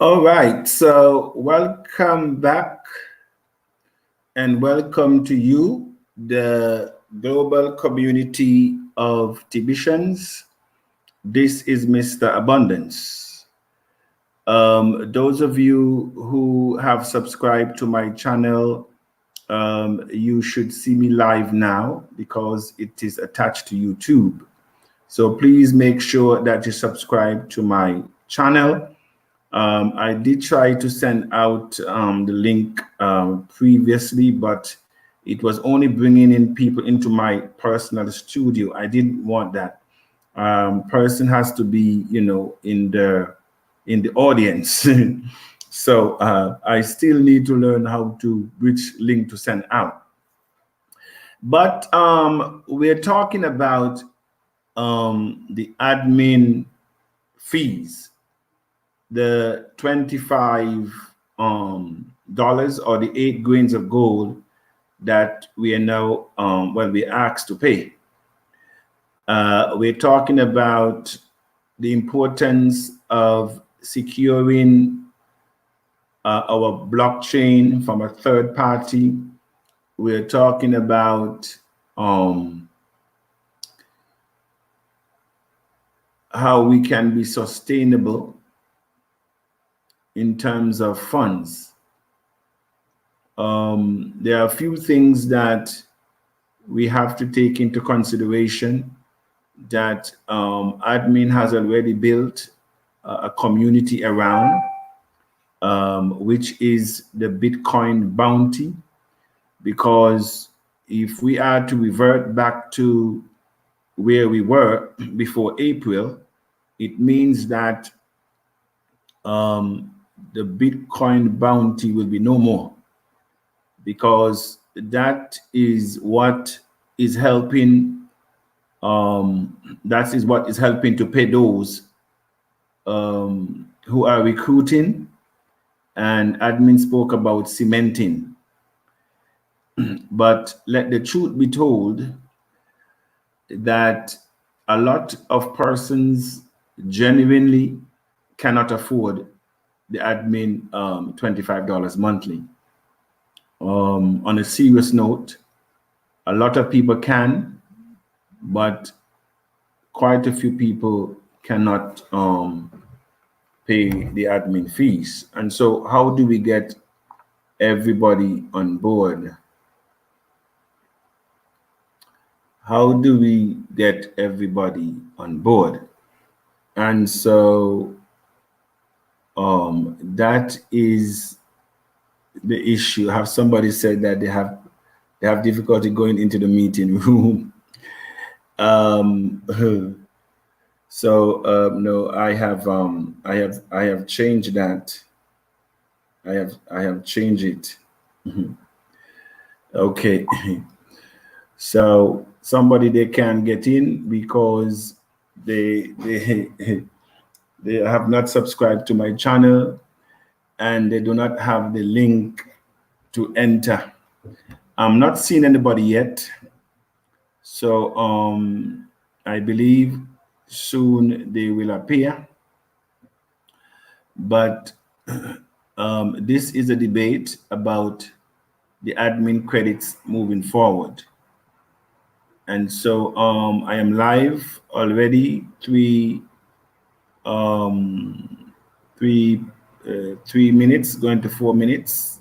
All right, so welcome back and welcome to you, the global community of Tibetians. This is Mr. Abundance. Those of you who have subscribed to my channel, you should see me live now because it is attached to YouTube. So please make sure that you subscribe to my channel. I did try to send out the link previously, but it was only bringing in people into my personal studio. I didn't want that. Person has to be, in the audience. So I still need to learn how to which link to send out. But we're talking about the admin fees, the $25 dollars or the 8 grains of gold that we are now we're asked to pay. We're talking about the importance of securing our blockchain from a third party. We're talking about how we can be sustainable in terms of funds. There are a few things that we have to take into consideration that admin has already built a community around, which is the Bitcoin bounty. Because if we are to revert back to where we were before April, it means that the Bitcoin bounty will be no more, because that is what is helping. That is what is helping to pay those who are recruiting, and admin spoke about cementing. But let the truth be told that a lot of persons genuinely cannot afford the admin $25 monthly. On a serious note, a lot of people can, but quite a few people cannot pay the admin fees. And so how do we get everybody on board? How do we get everybody on board? And so that is the issue. Have somebody said that they have difficulty going into the meeting room. So no, I have changed that. I have changed it. Okay. So somebody, they can get in because they have not subscribed to my channel and they do not have the link to enter. I'm not seeing anybody yet. So I believe soon they will appear. But this is a debate about the admin credits moving forward. And so I am live already, 3 minutes going to 4 minutes.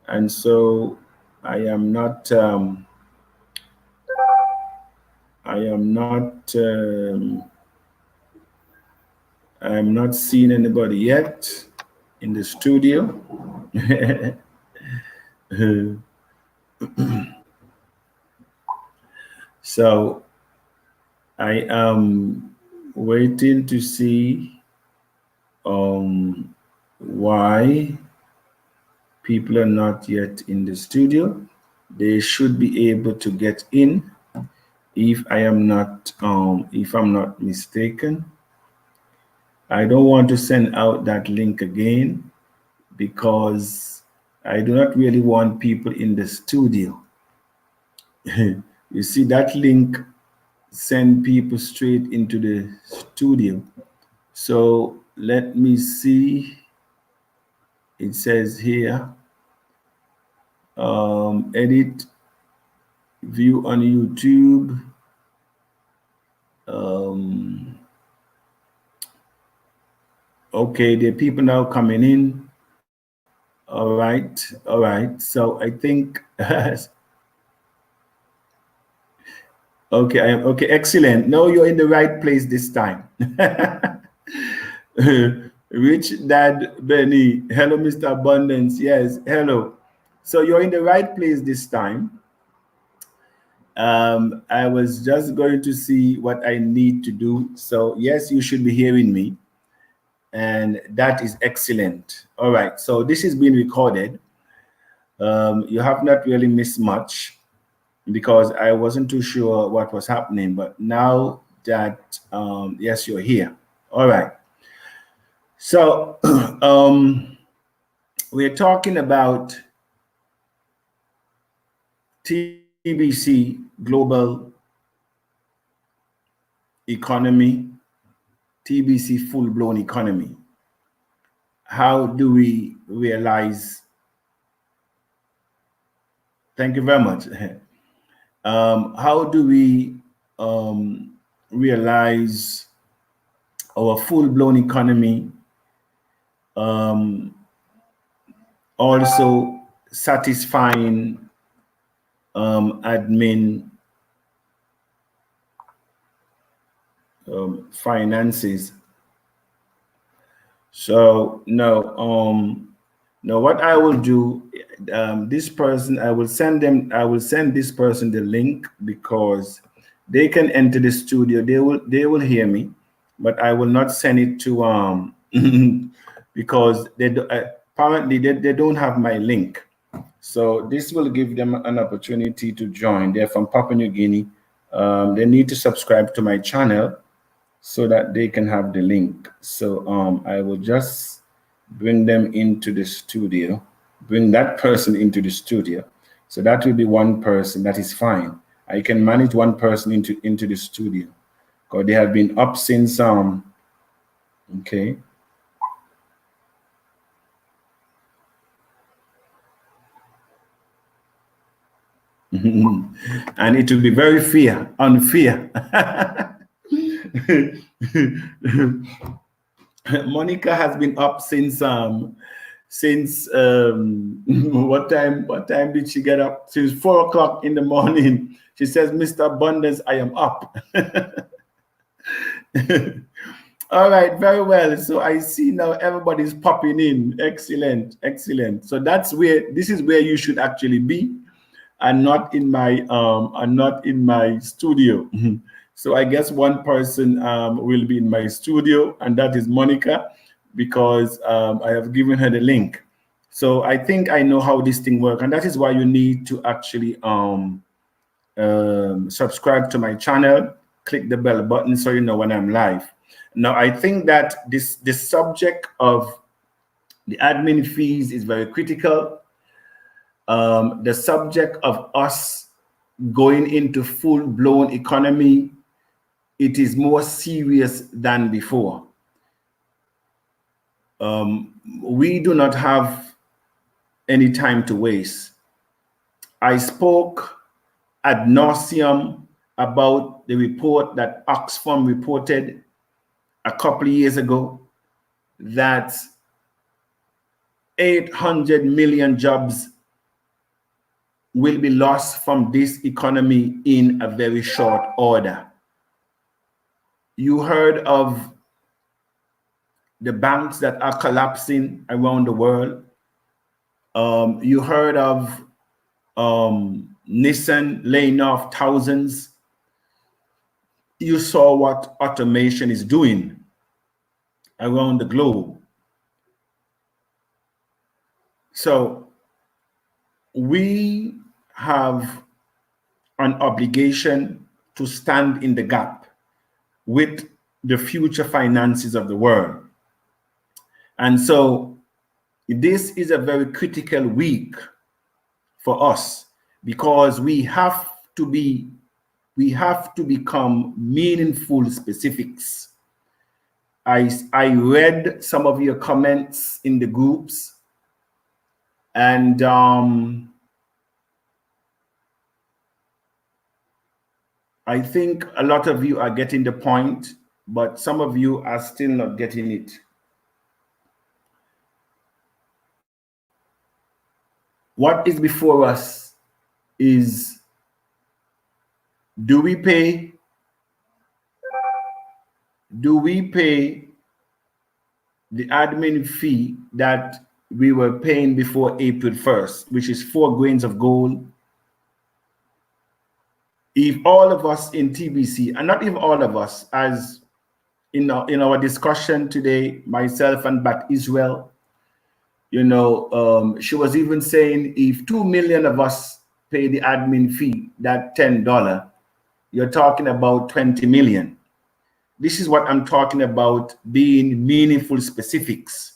And so I am not seeing anybody yet in the studio. So I am waiting to see why people are not yet in the studio. They should be able to get in if I am not if I'm not mistaken. I don't want to send out that link again because I do not really want people in the studio. You see, that link send people straight into the studio. So let me see. It says here, edit, view on YouTube. Okay, there are people now coming in. All right. So I think, okay, excellent. No, you're in the right place this time. Rich Dad Benny, hello, Mr. Abundance. Yes, hello. So you're in the right place this time. I was just going to see what I need to do. So yes, you should be hearing me. And that is excellent. All right, so this is being recorded. You have not really missed much because I wasn't too sure what was happening, but now that, yes, you're here. All right. So we're talking about TBC, global economy, TBC, full-blown economy. How do we realize? Thank you very much. How do we realize our full-blown economy, also satisfying admin finances? So no, what I will do, this person, I will send this person the link because they can enter the studio. They will hear me, but I will not send it to because they apparently they don't have my link. So this will give them an opportunity to join. They're from Papua New Guinea. They need to subscribe to my channel so that they can have the link. So I will just bring them into the studio, bring that person into the studio. So that will be one person. That is fine. I can manage one person into the studio because they have been up since okay. And it will be very unfair. Monica has been up since what time did she get up? Since 4 o'clock in the morning. She says, Mr. Abundance, I am up. All right, very well. So I see now everybody's popping in. Excellent. So this is where you should actually be, and not in my studio. So I guess one person will be in my studio, and that is Monica, because I have given her the link. So I think I know how this thing works, and that is why you need to actually subscribe to my channel, click the bell button so you know when I'm live. Now, I think that the subject of the admin fees is very critical. The subject of us going into full-blown economy, it is more serious than before. We do not have any time to waste. I spoke ad nauseum about the report that Oxfam reported a couple of years ago, that 800 million jobs will be lost from this economy in a very short order. You heard of the banks that are collapsing around the world. You heard of Nissan laying off thousands. You saw what automation is doing around the globe. So we have an obligation to stand in the gap with the future finances of the world. And so this is a very critical week for us, because we have to become meaningful specifics. I read some of your comments in the groups, And I think a lot of you are getting the point, but some of you are still not getting it. What is before us is, do we pay the admin fee that we were paying before April 1st, which is 4 grains of gold? If all of us in TBC, and not even all of us, as in our discussion today, myself and Bat Israel, she was even saying if 2 million of us pay the admin fee, that $10, you're talking about 20 million. This is what I'm talking about, being meaningful specifics.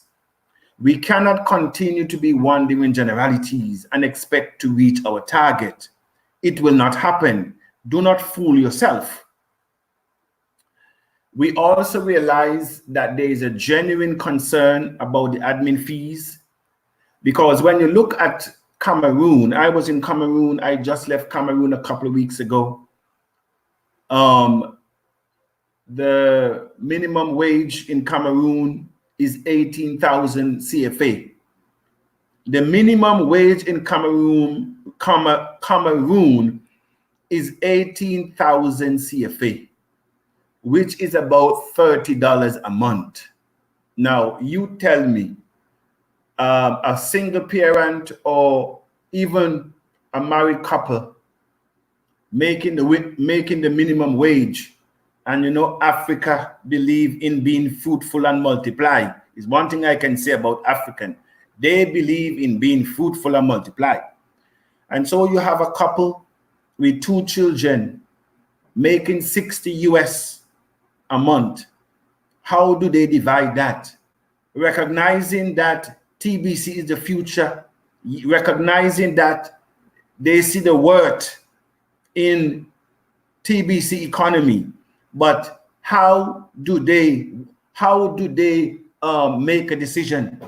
We cannot continue to be wandering generalities and expect to reach our target. It will not happen. Do not fool yourself. We also realize that there is a genuine concern about the admin fees, because when you look at Cameroon, I was in Cameroon, I just left Cameroon a couple of weeks ago. The minimum wage in Cameroon is 18,000 CFA. The minimum wage in Cameroon is 18,000 CFA, which is about $30 a month. Now, you tell me, a single parent or even a married couple making the minimum wage, and Africa believe in being fruitful and multiply. Is one thing I can say about African. They believe in being fruitful and multiply. And so you have a couple with 2 children making 60 US a month. How do they divide that? Recognizing that TBC is the future, recognizing that they see the worth in TBC economy, but how do they make a decision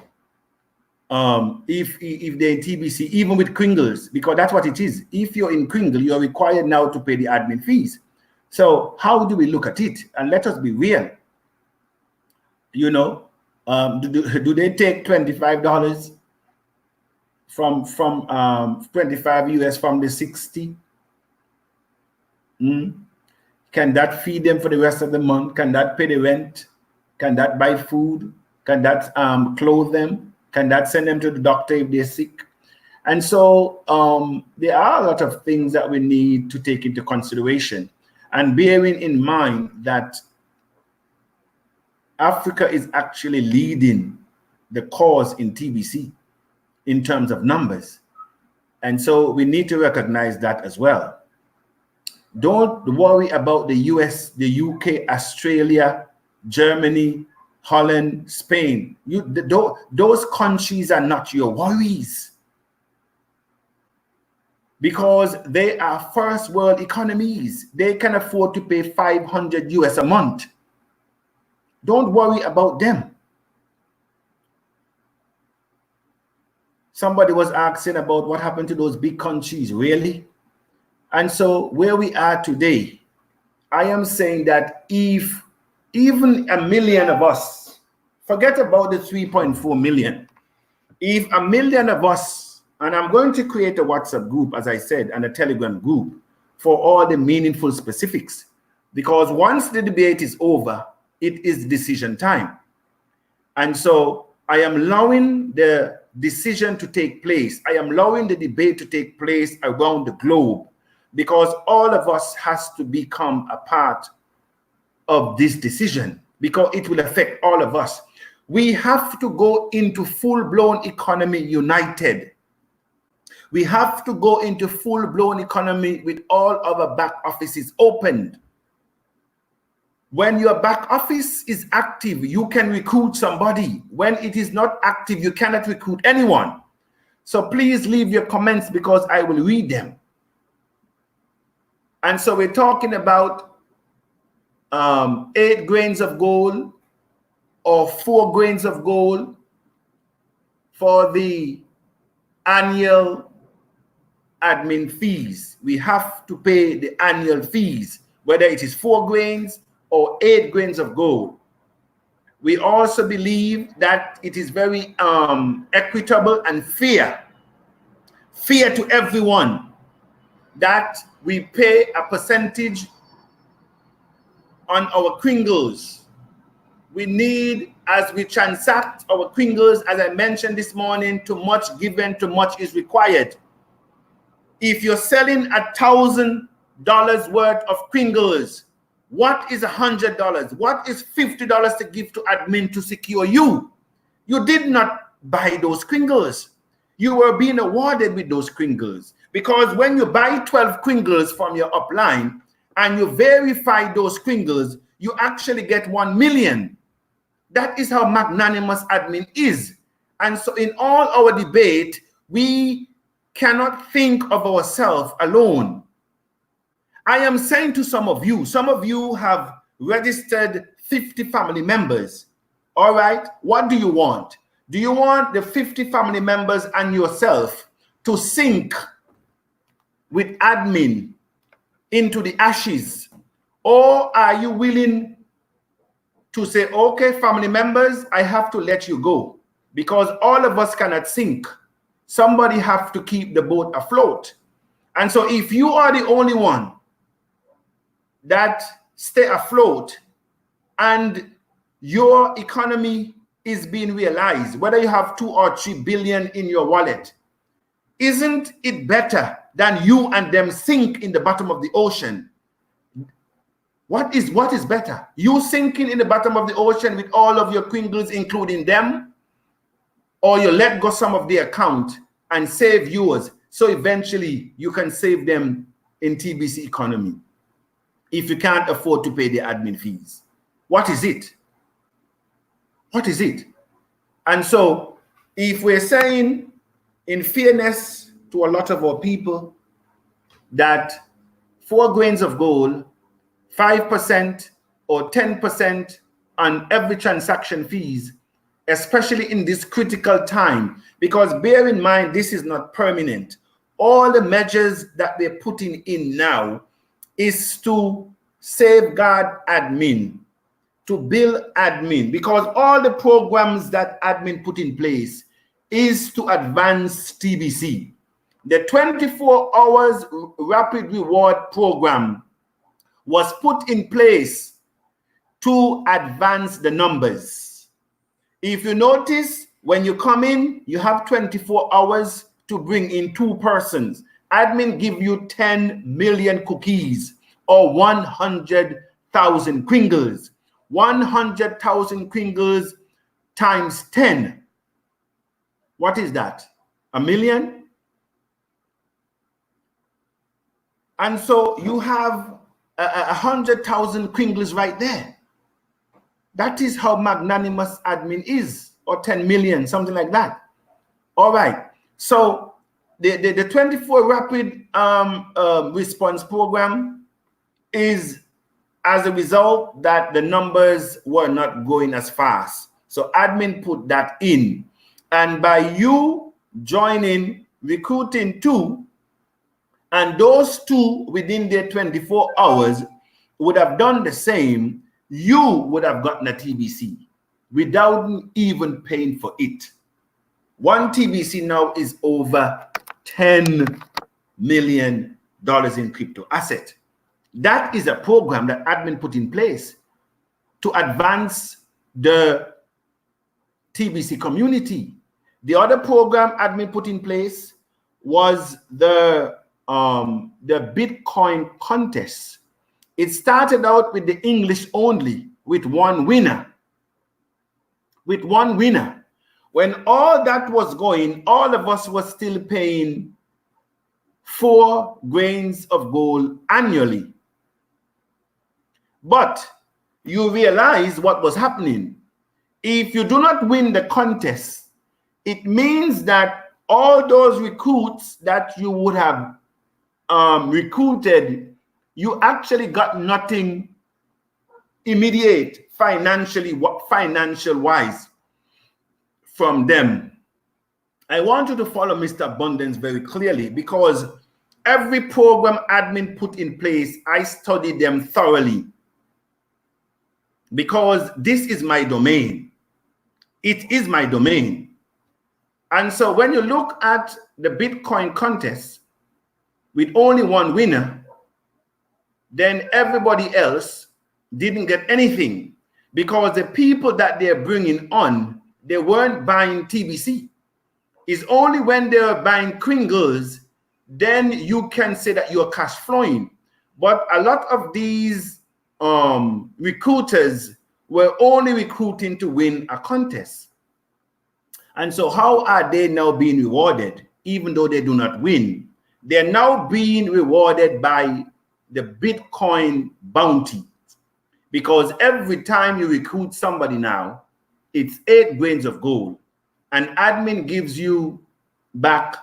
if they're in TBC, even with Kringles, because that's what it is. If you're in Kringle, you're required now to pay the admin fees. So how do we look at it? And let us be real. Do they take $25 from 25 US from the 60? Can that feed them for the rest of the month? Can that pay the rent? Can that buy food? Can that clothe them? Can that send them to the doctor if they're sick? And so there are a lot of things that we need to take into consideration, and bearing in mind that Africa is actually leading the cause in TBC in terms of numbers. And so we need to recognize that as well. Don't worry about the US, the UK, Australia, Germany, Holland, Spain. Those countries are not your worries, because they are first world economies. They can afford to pay 500 US a month. Don't worry about them. Somebody was asking about what happened to those big countries, really? And so where we are today, I am saying that if even 1 million of us, forget about the 3.4 million, if 1 million of us, and I'm going to create a WhatsApp group, as I said, and a Telegram group for all the meaningful specifics, because once the debate is over, it is decision time. And so I am allowing the decision to take place. I am allowing the debate to take place around the globe, because all of us has to become a part of this decision, because it will affect all of us. We have to go into full-blown economy united. We have to go into full-blown economy with all our back offices opened. When your back office is active, you can recruit somebody. When it is not active, you cannot recruit anyone. So please leave your comments, because I will read them. And so we're talking about 8 grains of gold or 4 grains of gold for the annual admin fees. We have to pay the annual fees, whether it is 4 grains or 8 grains of gold. We also believe that it is very equitable and fair to everyone, that we pay a percentage on our kringles. We need, as we transact our kringles, as I mentioned this morning, too much given, too much is required. If you're selling $1,000 worth of kringles, what is $100? What is $50 to give to admin to secure you? You did not buy those kringles. You were being awarded with those kringles, because when you buy 12 kringles from your upline and you verify those kringles, you actually get 1 million. That is how magnanimous admin is. And so in all our debate, we cannot think of ourselves alone. I am saying to some of you have registered 50 family members. All right, what do you want? Do you want the 50 family members and yourself to sink with admin into the ashes? Or are you willing to say, okay, family members, I have to let you go because all of us cannot sink. Somebody have to keep the boat afloat. And so if you are the only one that stay afloat and your economy is being realized, whether you have 2 or 3 billion in your wallet, isn't it better than you and them sink in the bottom of the ocean? What is better? You sinking in the bottom of the ocean with all of your kringles, including them, or you let go some of the account and save yours, so eventually you can save them in TBC economy if you can't afford to pay the admin fees? What is it? What is it? And so if we're saying, in fairness to a lot of our people, that 4 grains of gold, 5% or 10% on every transaction fees, especially in this critical time, because bear in mind, this is not permanent. All the measures that they're putting in now is to safeguard admin, to build admin, because all the programs that admin put in place is to advance TBC. The 24 hours rapid reward program was put in place to advance the numbers. If you notice, when you come in, you have 24 hours to bring in 2 persons. Admin give you 10 million cookies or 100,000 kringles. 100,000 kringles times 10. What is that? 1 million? And so you have 100,000 kringles right there. That is how magnanimous admin is, or 10 million, something like that. All right. So the 24 rapid response program is as a result that the numbers were not going as fast. So admin put that in. And by you joining Recruiting 2, and those 2 within their 24 hours would have done the same, you would have gotten a TBC without even paying for it. One TBC now is over $10 million in crypto asset. That is a program that admin put in place to advance the TBC community. The other program admin put in place was the Bitcoin contest. It started out with the English only, with one winner. With one winner. When all that was going, all of us were still paying 4 grains of gold annually. But you realize what was happening. If you do not win the contest, it means that all those recruits that you would have recruited, you actually got nothing immediate financial wise from them. I want you to follow Mr. Abundance very clearly, because every program admin put in place, I studied them thoroughly, because this is my domain. It is my domain. And so when you look at the Bitcoin contest with only one winner, then everybody else didn't get anything, because the people that they're bringing on, they weren't buying TBC. It's only when they're buying Kringles, then you can say that you're cash flowing. But a lot of these recruiters were only recruiting to win a contest. And so how are they now being rewarded, even though they do not win? They're now being rewarded by the Bitcoin bounty, because every time you recruit somebody now, it's 8 grains of gold. An admin gives you back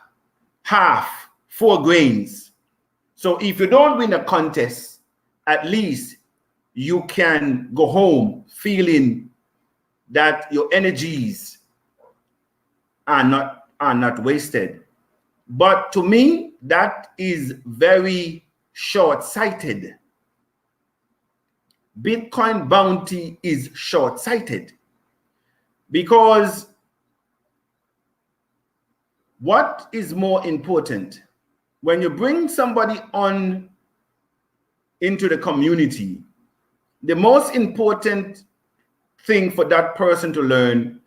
half, 4 grains. So if you don't win a contest, at least you can go home feeling that your energies are not wasted. But to me, that is very short-sighted. Bitcoin bounty is short-sighted, because what is more important? When you bring somebody on into the community, the most important thing for that person to learn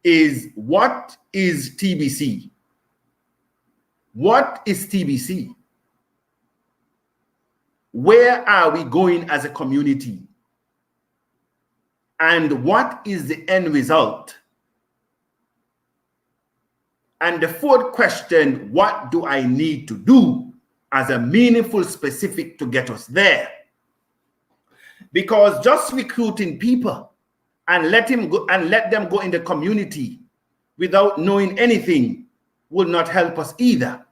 is, what is TBC? What is TBC? Where are we going as a community? And what is the end result? And the fourth question, what do I need to do as a meaningful specific to get us there? Because just recruiting people and let them go in the community without knowing anything will not help us either.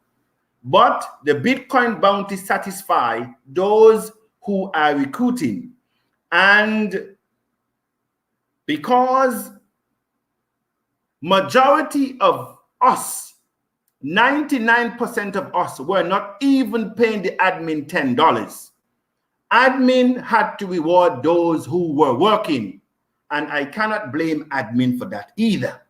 But the Bitcoin bounty satisfy those who are recruiting. And because majority of us, 99% of us, were not even paying the admin $10. Admin had to reward those who were working, and I cannot blame admin for that either.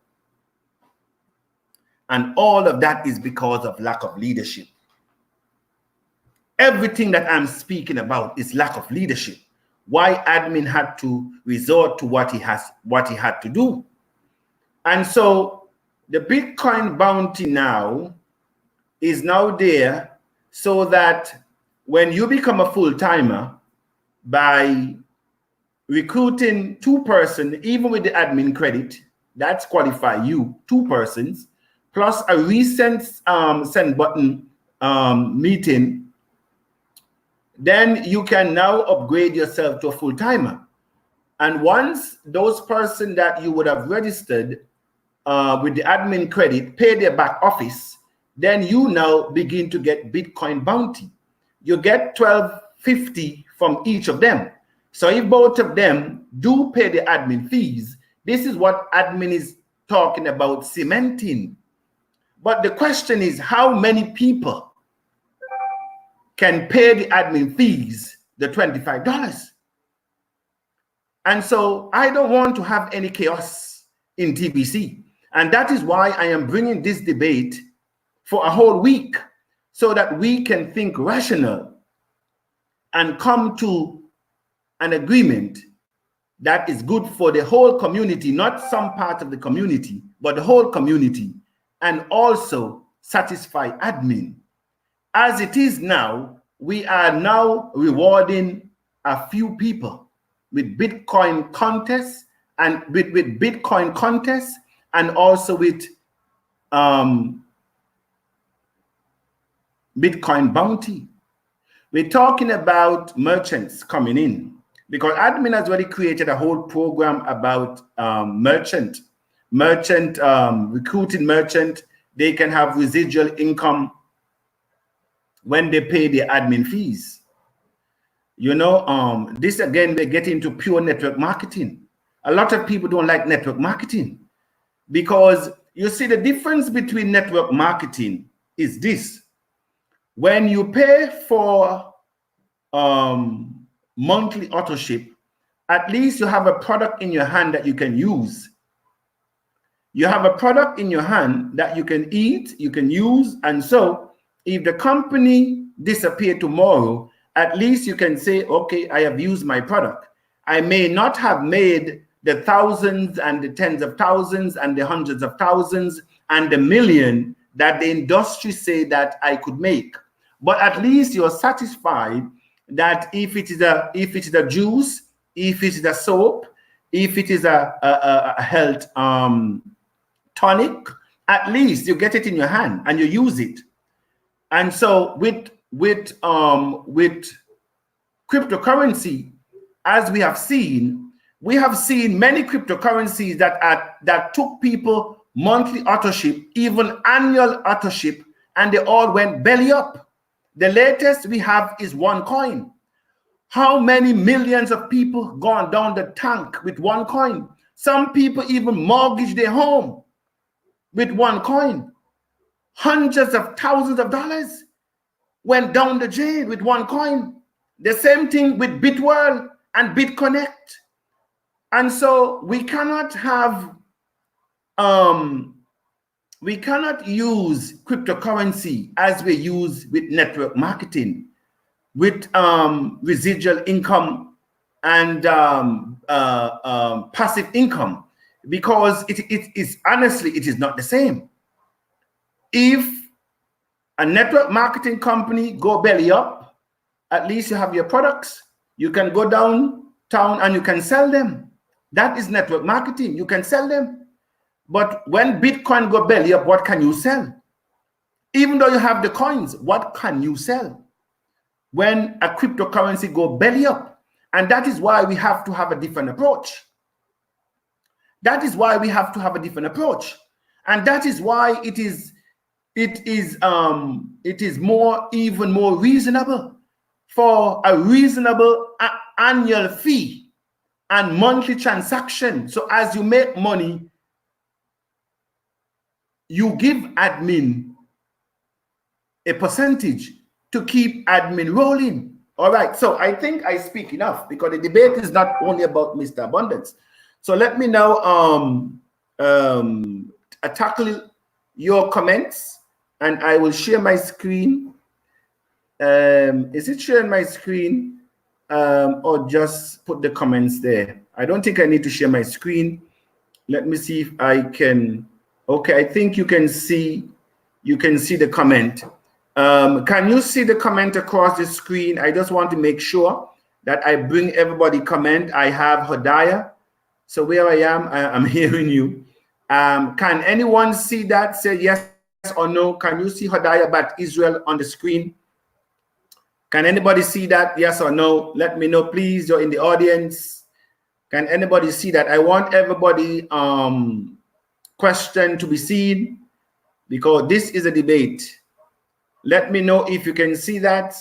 And all of that is because of lack of leadership. Everything that I'm speaking about is lack of leadership. Why admin had to resort to what he had to do. And so the Bitcoin bounty now is now there, so that when you become a full-timer, by recruiting 2 persons, even with the admin credit, that's qualify you, 2 persons, plus a recent send button meeting, then you can now upgrade yourself to a full-timer. And once those persons that you would have registered with the admin credit pay their back office, then you now begin to get Bitcoin bounty. You get $12.50 from each of them. So if both of them do pay the admin fees, this is what admin is talking about, cementing. But the question is, how many people can pay the admin fees, the $25? And so I don't want to have any chaos in TBC. And that is why I am bringing this debate for a whole week, so that we can think rational and come to an agreement that is good for the whole community, not some part of the community, but the whole community, and also satisfy admin. As it is now, we are now rewarding a few people with Bitcoin contests, and with Bitcoin contests, and also with Bitcoin bounty. We're talking about merchants coming in, because admin has already created a whole program about recruiting merchant. They can have residual income when they pay their admin fees. You know, this again, they get into pure network marketing. A lot of people don't like network marketing, because You see, the difference between network marketing is this. When you pay for monthly auto ship, at least you have a product in your hand that you can use. You have a product in your hand that you can eat, you can use. And so if the company disappears tomorrow, at least you can say, okay, I have used my product. I may not have made the thousands and the tens of thousands and the hundreds of thousands and the million that the industry say that I could make. But at least you're satisfied that if it is a juice, if it is a soap, if it is a health tonic, at least you get it in your hand and you use it. And so with cryptocurrency, as we have seen many cryptocurrencies that took people monthly auto ship, even annual auto ship, and they all went belly up. The latest we have is OneCoin. How many millions of people gone down the tank with OneCoin? Some people even mortgage their home with OneCoin. Hundreds of thousands of dollars went down the drain with OneCoin. The same thing with Bitworld and BitConnect. And so we cannot have we cannot use cryptocurrency as we use with network marketing, with residual income and passive income, because it is honestly, it is not the same. If a network marketing company go belly up, at least you have your products. You can go downtown and you can sell them. That is network marketing. You can sell them. But when Bitcoin go belly up, what can you sell? Even though you have the coins, what can you sell? When a cryptocurrency go belly up. And that is why we have to have a different approach. That is why we have to have a different approach. And that is why it is even more reasonable for a reasonable annual fee and monthly transaction. So as you make money, you give admin a percentage to keep admin rolling. All right, so I think I speak enough, because the debate is not only about Mr. Abundance. So let me now tackle your comments, and I will share my screen. Is it sharing my screen, or just put the comments there? I don't think I need to share my screen. Let me see if I can. Okay, I think you can see the comment. Can you see the comment across the screen? I just want to make sure that I bring everybody comment. I have Hodiah. So where I am, I'm hearing you. Can anyone see that? Say yes or no. Can you see Hodiah Bat Israel on the screen? Can anybody see that? Yes or no? Let me know, please. You're in the audience. Can anybody see that? I want everybody question to be seen, because this is a debate. Let me know if you can see that.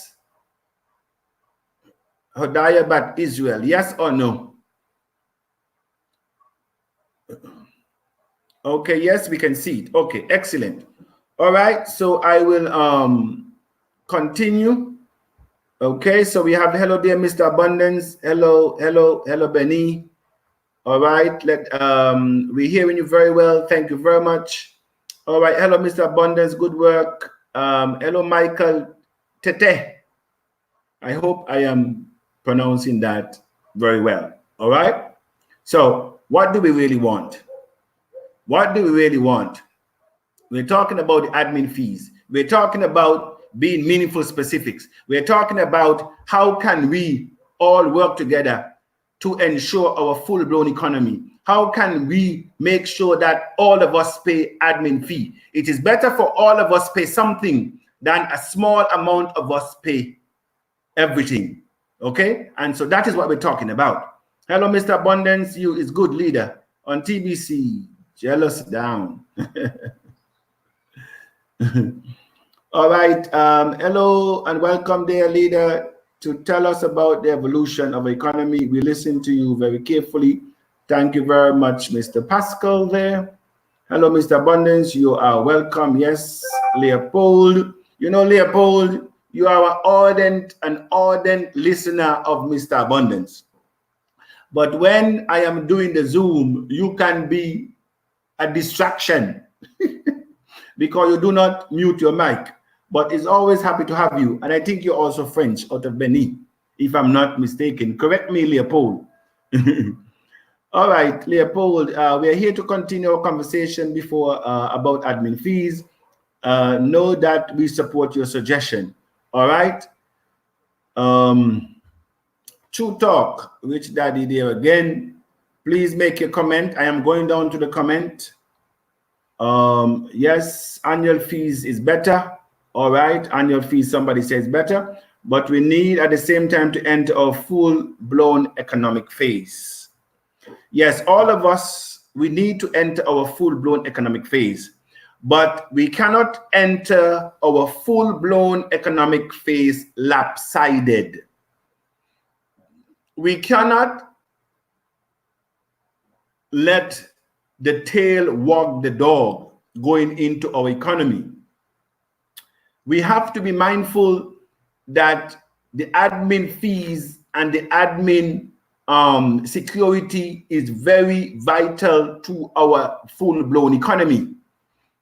Hodiah Bat Israel, yes or no? Okay, yes, we can see it. Okay, excellent. All right, so I will continue. Okay, so we have hello there, Mr. Abundance. Hello, Benny. All right, we're hearing you very well. Thank you very much. All right, hello, Mr. Abundance. Good work. Hello, Michael Tete. I hope I am pronouncing that very well. All right. So what do we really want? What do we really want? We're talking about the admin fees. We're talking about being meaningful specifics. We're talking about how can we all work together to ensure our full-blown economy. How can we make sure that all of us pay admin fee? It is better for all of us pay something than a small amount of us pay everything. Okay? And so that is what we're talking about. Hello, Mr. Abundance. You is good leader on TBC. Jealous down. All right. Hello and welcome there, leader, to tell us about the evolution of the economy. We listen to you very carefully. Thank you very much, Mr. Pascal there. Hello, Mr. Abundance. You are welcome. Yes, Leopold. You know, Leopold, you are an ardent listener of Mr. Abundance. But when I am doing the Zoom, you can be a distraction because you do not mute your mic. But it's always happy to have you. And I think you're also French out of Benin, if I'm not mistaken. Correct me, Leopold. All right, Leopold, we are here to continue our conversation before about admin fees. Know that we support your suggestion. All right. True Talk, Rich Daddy there again. Please make your comment. I am going down to the comment. Yes, annual fees is better. All right, annual fees, somebody says better. But we need at the same time to enter a full-blown economic phase. Yes, all of us, we need to enter our full-blown economic phase. But we cannot enter our full-blown economic phase lopsided. We cannot let the tail wag the dog going into our economy. We have to be mindful that the admin fees and the admin security is very vital to our full-blown economy.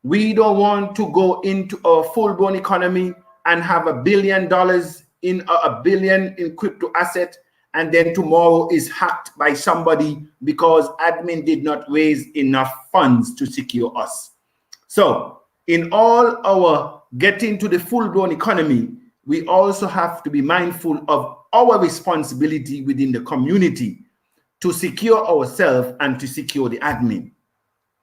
We don't want to go into a full-blown economy and have $1 billion in a billion in crypto asset, and then tomorrow is hacked by somebody because admin did not raise enough funds to secure us. So in all our getting to the full-blown economy, we also have to be mindful of our responsibility within the community to secure ourselves and to secure the admin.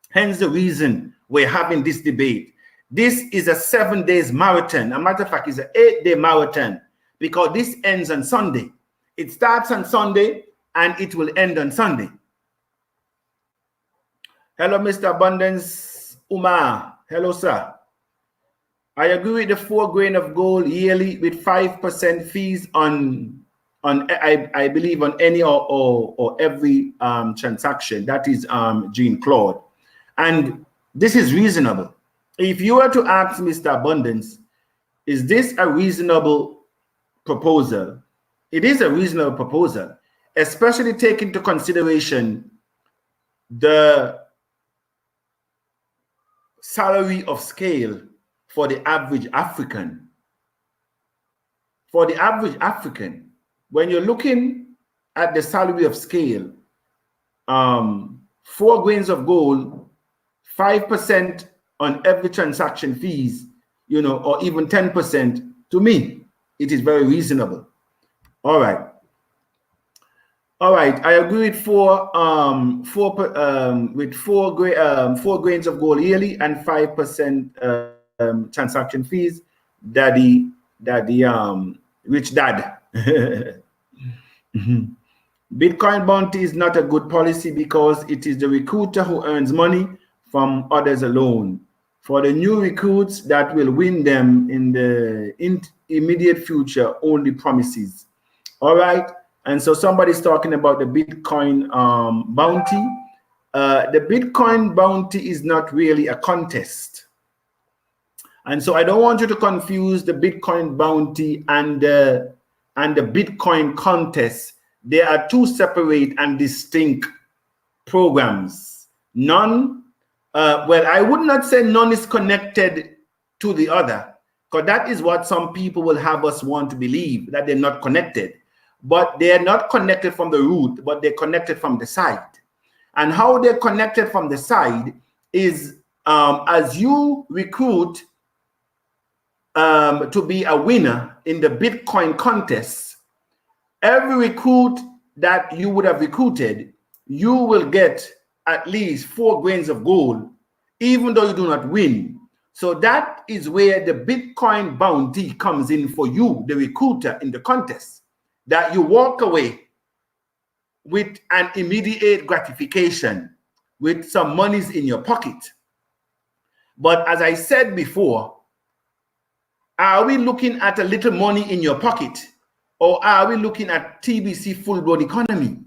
Hence the reason we're having this debate. This is a 7 days marathon. As a matter of fact, it's an 8-day marathon because this ends on Sunday. It starts on Sunday and it will end on Sunday. Hello, Mr. Abundance Umar. Hello, sir. I agree with the 4 grain of gold yearly with 5% fees on I believe on any or every transaction. That is Jean-Claude. And this is reasonable. If you were to ask Mr. Abundance, is this a reasonable proposal? It is a reasonable proposal, especially taking into consideration the salary of scale for the average African. For the average African, when you're looking at the salary of scale, 4 grains of gold, 5% on every transaction fees, you know, or even 10%, to me, it is very reasonable. All right. All right. I agree with 4 grains of gold yearly and 5% transaction fees. Daddy, rich dad. Bitcoin bounty is not a good policy because it is the recruiter who earns money from others alone. For the new recruits that will win them in the immediate future, only promises. All right. And so somebody's talking about the Bitcoin bounty. The Bitcoin bounty is not really a contest. And so I don't want you to confuse the Bitcoin bounty and the Bitcoin contest. They are 2 separate and distinct programs. None, well, I would not say none is connected to the other, because that is what some people will have us want to believe, that they're not connected. But they are not connected from the root, but they're connected from the side. And how they're connected from the side is as you recruit to be a winner in the Bitcoin contest, every recruit that you would have recruited, you will get at least 4 grains of gold, even though you do not win. So that is where the Bitcoin bounty comes in for you, the recruiter in the contest, that you walk away with an immediate gratification, with some monies in your pocket. But as I said before, are we looking at a little money in your pocket, or are we looking at TBC full-blown economy?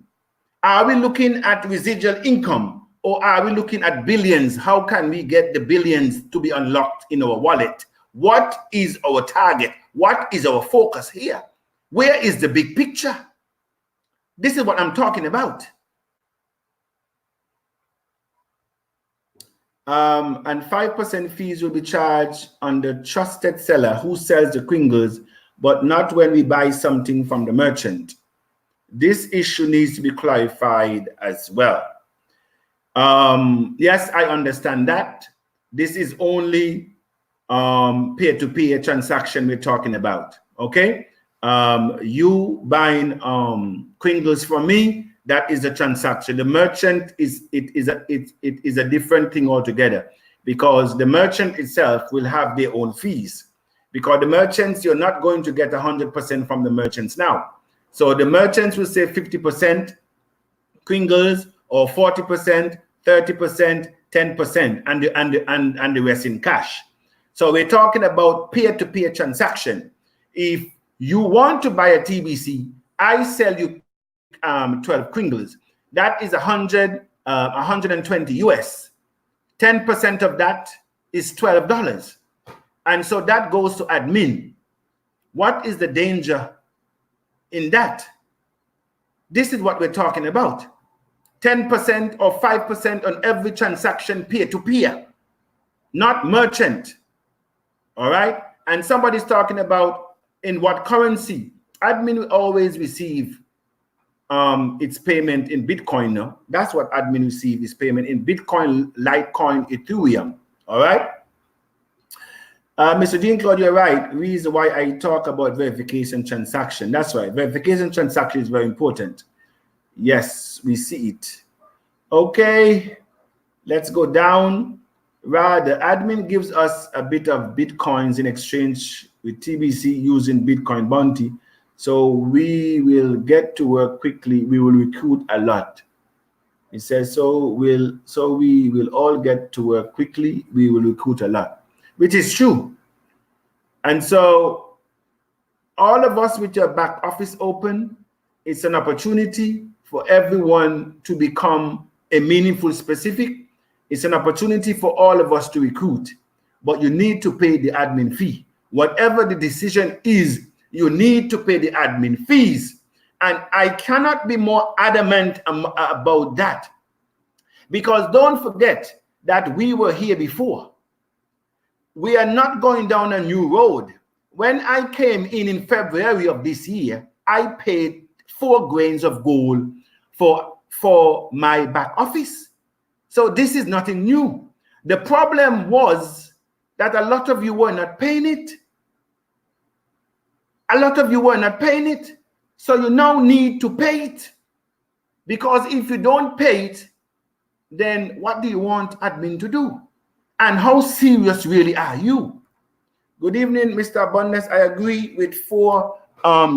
Are we looking at residual income, Or are we looking at billions? How can we get the billions to be unlocked in our wallet? What is our target? What is our focus here? Where is the big picture? This is what I'm talking about. And 5% fees will be charged on the trusted seller who sells the Kringles, but not when we buy something from the merchant. This issue needs to be clarified as well. Yes, I understand that. This is only peer-to-peer transaction we're talking about. Okay, you buying Kringles from me, that is a transaction. The merchant is a different thing altogether, because the merchant itself will have their own fees, because the merchants, you're not going to get 100% from the merchants now. So the merchants will say 50% Kringles, or 40%, 30%, 10%, and the rest in cash. So we're talking about peer-to-peer transaction. If you want to buy a TBC, I sell you 12 Kringles. That is 120 US. 10% of that is $12. And so that goes to admin. What is the danger in that? This is what we're talking about. 10% or 5% on every transaction peer-to-peer, not merchant. All right? And somebody's talking about in what currency. Admin will always receive its payment in Bitcoin now. That's what admin receive, is payment in Bitcoin, Litecoin, Ethereum. All right? Mr. Jean Claude, you're right. Reason why I talk about verification transaction. That's right. Verification transaction is very important. Yes, we see it. Okay, let's go down. Rather, admin gives us a bit of Bitcoins in exchange with TBC using Bitcoin bounty. So we will get to work quickly. We will recruit a lot. It says, so we will all get to work quickly. We will recruit a lot, which is true. And so all of us with your back office open, it's an opportunity for everyone to become a meaningful specific. It's an opportunity for all of us to recruit, but you need to pay the admin fee. Whatever the decision is, you need to pay the admin fees. And I cannot be more adamant about that, because don't forget that we were here before. We are not going down a new road. When I came in February of this year, I paid 4 grains of gold for my back office. So this is nothing new. The problem was that a lot of you were not paying it. A lot of you were not paying it. So you now need to pay it. Because if you don't pay it, then what do you want admin to do? And how serious really are you? Good evening, Mr. Abundance. I agree with 4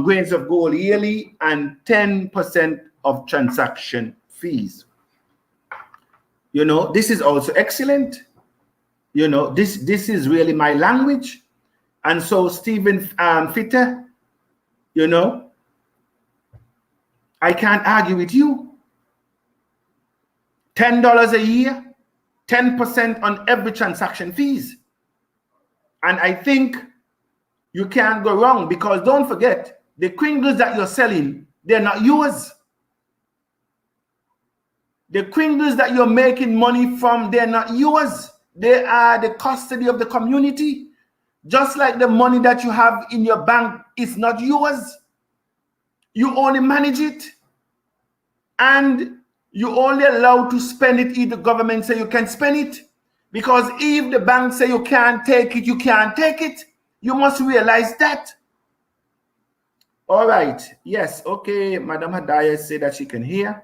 grains of gold yearly and 10% of transaction fees. You know, this is also excellent. You know, this is really my language. And so Stephen Fitter, you know, I can't argue with you. $10 a year, 10% on every transaction fees. And I think you can't go wrong, because don't forget, the Kringles that you're selling, they're not yours. The Kringles that you're making money from, they're not yours. They are the custody of the community. Just like the money that you have in your bank is not yours. You only manage it. And you only allowed to spend it if the government say you can spend it. Because if the bank say you can't take it, you can't take it. You must realize that. All right. Yes. Okay. Madam Hadaya said that she can hear.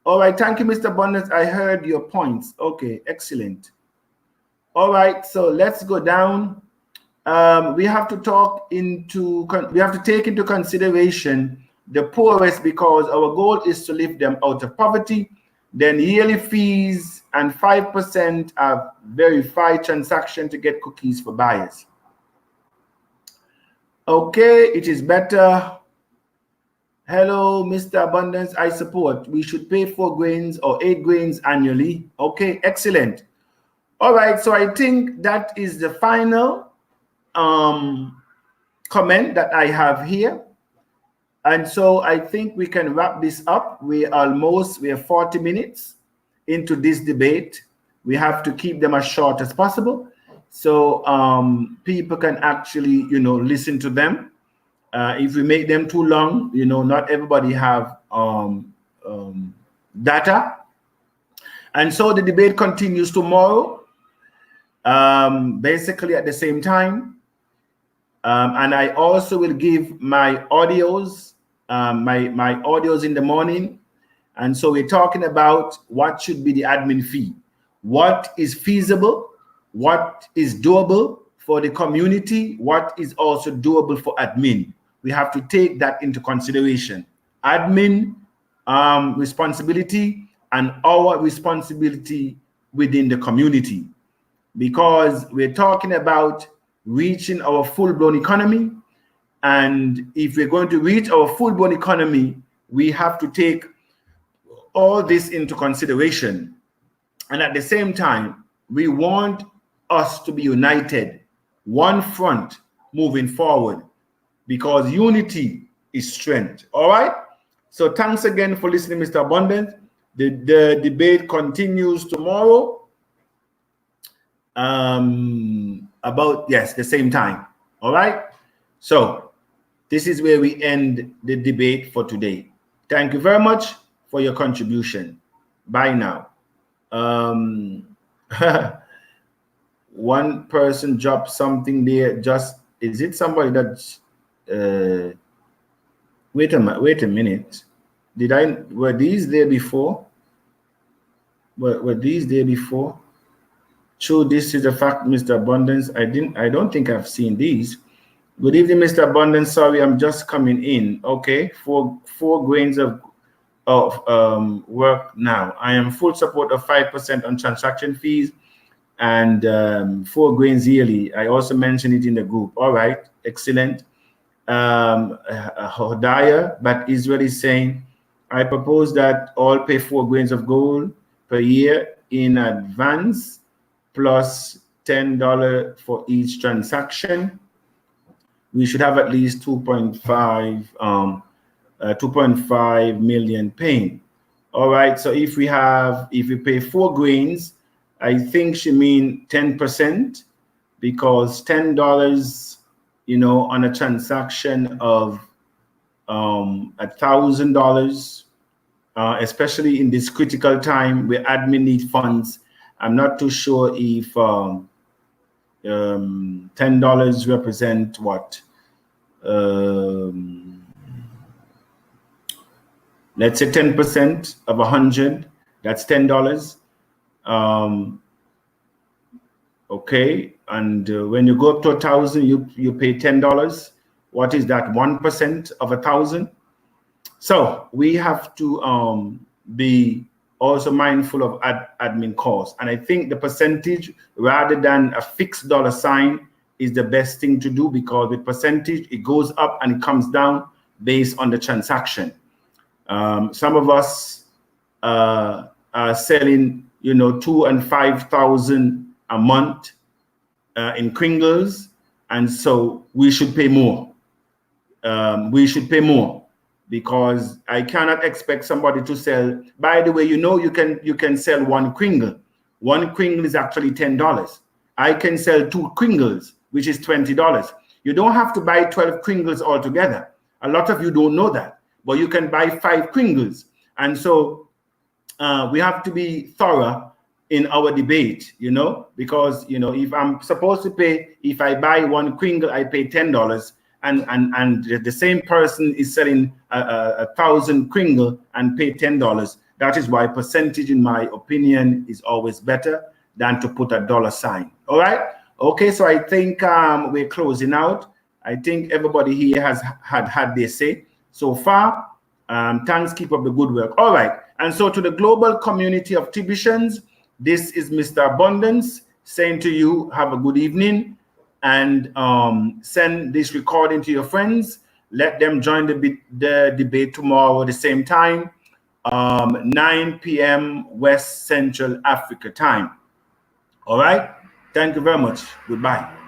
All right. Thank you, Mr. Bonnet. I heard your points. Okay. Excellent. All right. So let's go down. We have to take into consideration the poorest, because our goal is to lift them out of poverty. Then yearly fees and 5% of verified transaction to get cookies for buyers. Okay, it is better Hello, Mr. Abundance, I support. We should pay 4 grains or 8 grains annually. Okay, excellent. All right, so I think that is the final comment that I have here. And so I think we can wrap this up. We are 40 minutes into this debate. We have to keep them as short as possible, so people can actually, listen to them. If we make them too long, not everybody have data. And so the debate continues tomorrow, basically at the same time. And I also will give my audios, my audios in the morning. And so we're talking about what should be the admin fee, what is feasible, what is doable for the community, what is also doable for admin. We have to take that into consideration. Admin responsibility and our responsibility within the community, because we're talking about reaching our full-blown economy. And if we're going to reach our full-blown economy, we have to take all this into consideration. And at the same time, we want us to be united, one front moving forward, because unity is strength. All right? So thanks again for listening, Mr. Abundant. The debate continues tomorrow. About, yes, the same time. All right? So this is where we end the debate for today. Thank you very much for your contribution. Bye now. One person dropped something there. Just, is it somebody that's wait a minute. Were these there before? Were these there before? True, this is a fact, Mr. Abundance. I don't think I've seen these. Good evening, Mr. Abundance. Sorry, I'm just coming in. Okay, four grains of work now. I am full support of 5% on transaction fees and 4 grains yearly. I also mentioned it in the group. All right, excellent. Hodaya, but Israel is saying, I propose that all pay 4 grains of gold per year in advance, plus $10 for each transaction. We should have at least 2.5 million paying. All right, so if we pay 4 grains, I think she mean 10%, because $10, on a transaction of $1,000, especially in this critical time where admin need funds. I'm not too sure if $10 represent what? Let's say 10% of 100, that's $10. Okay, and when you go up to 1,000, you pay $10. What is that? 1% of 1,000. So we have to be also mindful of admin costs. And I think the percentage rather than a fixed dollar sign is the best thing to do, because with percentage, it goes up and it comes down based on the transaction. Some of us are selling, 2,000 and 5,000 a month in Kringles, and so we should pay more. Because I cannot expect somebody to sell. By the way, you can sell 1 Kringle. 1 Kringle is actually $10. I can sell 2 Kringles, which is $20. You don't have to buy 12 Kringles altogether. A lot of you don't know that, but you can buy 5 Kringles. And so we have to be thorough in our debate, because, if I'm supposed to pay, if I buy 1 Kringle, I pay $10. And the same person is selling 1,000 Kringle and pay $10. That is why percentage, in my opinion, is always better than to put a dollar sign. All right. Okay. So I think we're closing out. I think everybody here has had their say so far. Thanks. Keep up the good work. All right. And so to the global community of Tibicians, this is Mr. Abundance saying to you, have a good evening. And send this recording to your friends. let them join the debate tomorrow at the same time, 9 p.m. West Central Africa time. All right. Thank you very much. Goodbye.